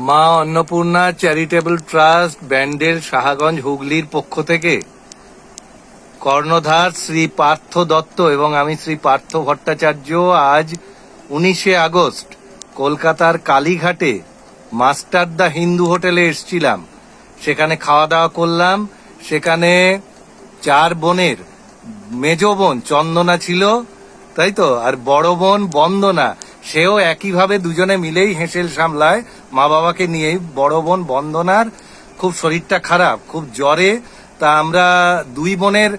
মা Annapurna charitable trust ব্যান্ডের সাহাগঞ্জ হুগলির পক্ষ থেকে কর্ণধার শ্রী পার্থ দত্ত এবং আমি শ্রী পার্থ ভট্টাচার্য আজ 19শে আগস্ট কলকাতার কালীঘাটে মাস্টার দা হিন্দু হোটেলে এসেছিলাম। সেখানে খাওয়া দাওয়া করলাম। সেখানে 4 বোনের মেজ বোন চন্দনা ছিল, তাই তো, আর বড় বোন বন্দনা, সেও একইভাবে দুজনে মিলেই হেসেল সামলায় মা বাবাকে নিয়েই। বড় বোন বন্দনার খুব শরীরটা খারাপ, খুব জ্বরে। তা আমরা 2 বোনের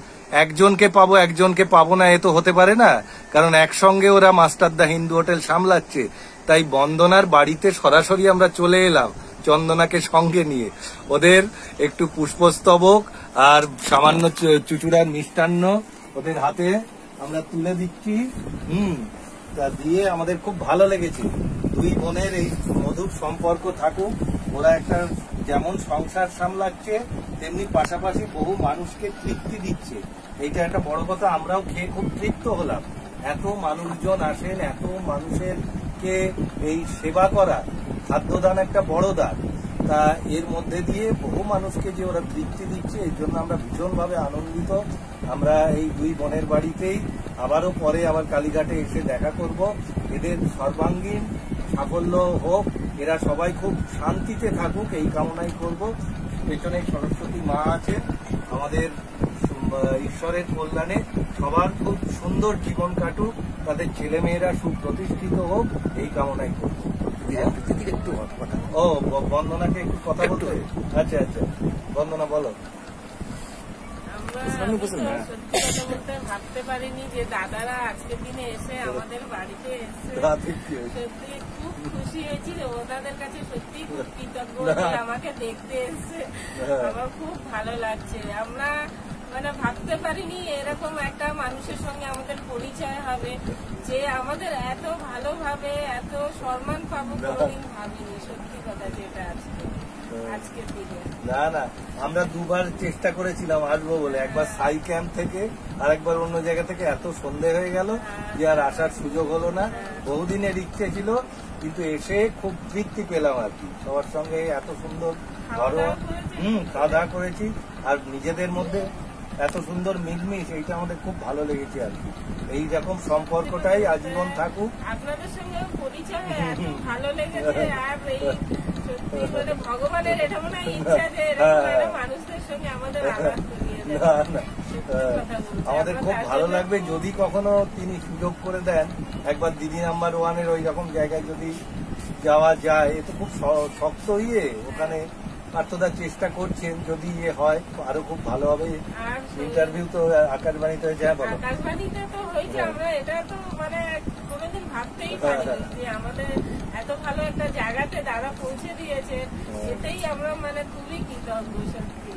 একজনকে পাবো একজনকে পাবো না, এ তো হতে পারে না, কারণ একসঙ্গে ওরা মাস্টার দা হিন্দু হোটেল সামলাচ্ছে। তাই বন্দনার বাড়িতে সরাসরি আমরা চলে এলাম চন্দনাকে সঙ্গে নিয়ে। ওদের একটু পুষ্পস্তবক আর সামান্য চুচুড়ার মিষ্টান্ন ওদের হাতে আমরা তুলে দিচ্ছি। তা দিয়ে আমাদের খুব ভালো লেগেছে। 2 বোনের এই মধুর সম্পর্ক থাকুক। ওরা একটা যেমন সংসার সামলাচ্ছে তেমনি পাশাপাশি বহু মানুষকে তৃপ্তি দিচ্ছে। এইটা একটা বড় কথা। আমরাও খেয়ে খুব তৃপ্ত হলাম। এত মানুষজন আসেন, এত মানুষের কে এই সেবা করা, খাদ্যদান একটা বড় দান। তা এর মধ্যে দিয়ে বহু মানুষকে যে ওরা তৃপ্তি দিচ্ছে, এর জন্য আমরা ভীষণভাবে আনন্দিত। আমরা এই 2 বোনের বাড়িতেই আবারও পরে আবার কালীঘাটে এসে দেখা করব। এদের সর্বাঙ্গীন সাফল্য হোক, এরা সবাই খুব শান্তিতে থাকুক, এই কামনাই করব। পেছনে সরস্বতী মা আছে, আমাদের ঈশ্বরের কল্যাণে সবার খুব সুন্দর জীবন কাটুক, তাদের ছেলেমেয়েরা সুপ্রতিষ্ঠিত হোক, এই কামনাই করব। একটু কথা, ও বন্দনাকে একটু কথা বলতে। আচ্ছা আচ্ছা, বন্দনা বলো। ভাবতে পারিনি যে দাদারা আজকের দিনে এসে আমাদের বাড়িতে এসে সত্যি খুব খুশি হয়েছি। ওনাদের কাছে সত্যি খুব কৃতজ্ঞ আমাকে দেখতে এসে। আমার খুব ভালো লাগছে। আমরা মানে ভাবতে পারিনি এরকম একটা মানুষের সঙ্গে আমাদের পরিচয় হবে, যে আমাদের এত ভালোভাবে এত সম্মান পাবো কোনোদিন ভাবিনি। সত্যি কথা যেটা আজকের দিনে। না না, আমরা 2বার চেষ্টা করেছিলাম আসবো বলে, একবার সাই ক্যাম্প থেকে আর একবার অন্য জায়গা থেকে। এত সন্ধে হয়ে গেল যে আর আসার সুযোগ হলো না। বহুদিনের ইচ্ছে ছিল, কিন্তু এসে খুব তৃপ্তি পেলাম আর কি। সবার সঙ্গে এত সুন্দর ঘরোয়া খাওয়া দাওয়া করেছি, আর নিজেদের মধ্যে এত সুন্দর মিলমিশ, এইটা আমাদের খুব ভালো লেগেছে আর কি। এই রকম সম্পর্কটাই আজীবন থাকুক। আপনাদের সঙ্গে পরিচয় ভালো লেগেছে। আর এই সত্যি মানে ভগবানের এটা মনে হয় ইচ্ছা যে মানুষদের সঙ্গে আমাদের আলাপ করিয়ে দেন। আমাদের খুব ভালো লাগবে যদি কখনো তিনি সুযোগ করে দেন, একবার দিদি নাম্বার 1-এর ওই রকম জায়গায় যদি যাওয়া যায়। এ তো খুব শক্ত ওখানে পার্থদা চেষ্টা করছেন, যদি হয় আরো খুব ভালো হবে। ইন্টারভিউ তো আকাশবাণীতে হয়েছে। হ্যাঁ বলো। আকাশবাণীতে তো হয়েছে। আমরা এটা তো মানে কোনোদিন ভাবতেই পারিনি যে আমাদের এত ভালো একটা জায়গাতে দাদা পৌঁছে দিয়েছে। এতেই আমরা মানে খুবই কৃতজ্ঞ সত্যি।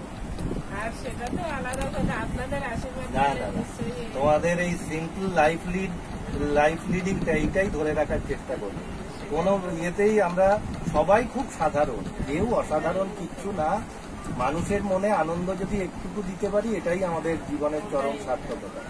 আর সেটা তো আলাদা কথা, আপনাদের আশীর্বাদ। তোমাদের এই সিম্পল লাইফ লিডিংটা এইটাই ধরে রাখার চেষ্টা করি। কোনো ইয়েতেই আমরা সবাই খুব সাধারণ, কেউ অসাধারণ কিচ্ছু না। মানুষের মনে আনন্দ যদি একটুকু দিতে পারি, এটাই আমাদের জীবনের চরম সার্থকতা।